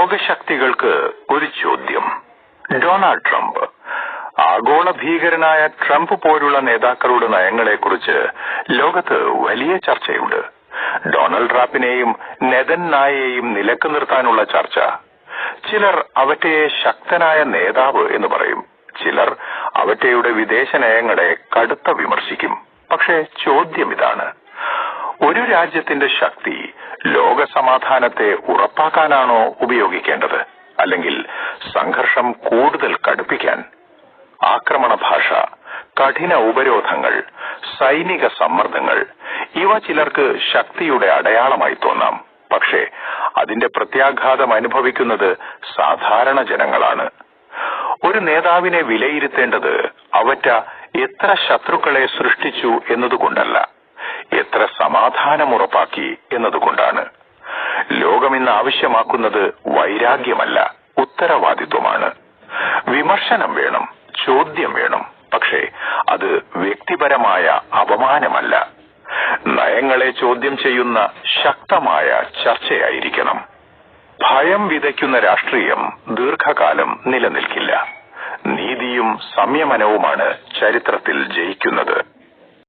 ലോകശക്തികൾക്ക് ഒരു ചോദ്യം. Donald Trump. ആഗോള ഭീകരനായ ട്രംപ് പോലുള്ള നേതാക്കളുടെ നയങ്ങളെക്കുറിച്ച് ലോകത്ത് വലിയ ചർച്ചയുണ്ട്. ഡൊണാൾഡ് ട്രംപിനെയും നെതന്യാഹുവിനെയും നിലക്ക് നിർത്താനുള്ള ചർച്ച. ചിലർ അവറ്റയെ ശക്തനായ നേതാവ് എന്ന് പറയും. ചിലർ അവറ്റയുടെ വിദേശ നയങ്ങളെ കടുത്ത വിമർശിക്കും. പക്ഷേ ചോദ്യം ഇതാണ്: ഒരു രാജ്യത്തിന്റെ ശക്തി ലോക സമാധാനത്തെ ഉറപ്പാക്കാനാണോ ഉപയോഗിക്കേണ്ടത്, അല്ലെങ്കിൽ സംഘർഷം കൂടുതൽ കടുപ്പിക്കാൻ? ആക്രമണ ഭാഷ, കഠിന ഉപരോധങ്ങൾ, സൈനിക സമ്മർദ്ദങ്ങൾ ഇവ ചിലർക്ക് ശക്തിയുടെ അടയാളമായി തോന്നാം. പക്ഷേ അതിന്റെ പ്രത്യാഘാതം അനുഭവിക്കുന്നത് സാധാരണ ജനങ്ങളാണ്. ഒരു നേതാവിനെ വിലയിരുത്തേണ്ടത് അവറ്റ എത്ര ശത്രുക്കളെ സൃഷ്ടിച്ചു എന്നതുകൊണ്ടല്ല, എത്ര സമാധാനം ഉറപ്പാക്കി എന്നതുകൊണ്ടാണ്. ലോകമിന്ന് ആവശ്യമാക്കുന്നത് വൈരാഗ്യമല്ല, ഉത്തരവാദിത്വമാണ്. വിമർശനം വേണം, ചോദ്യം വേണം, പക്ഷേ അത് വ്യക്തിപരമായ അപമാനമല്ല. നയങ്ങളെ ചോദ്യം ചെയ്യുന്ന ശക്തമായ ചർച്ചയായിരിക്കണം. ഭയം വിതയ്ക്കുന്ന രാഷ്ട്രീയം ദീർഘകാലം നിലനിൽക്കില്ല. നീതിയും സംയമനവുമാണ് ചരിത്രത്തിൽ ജയിക്കുന്നത്.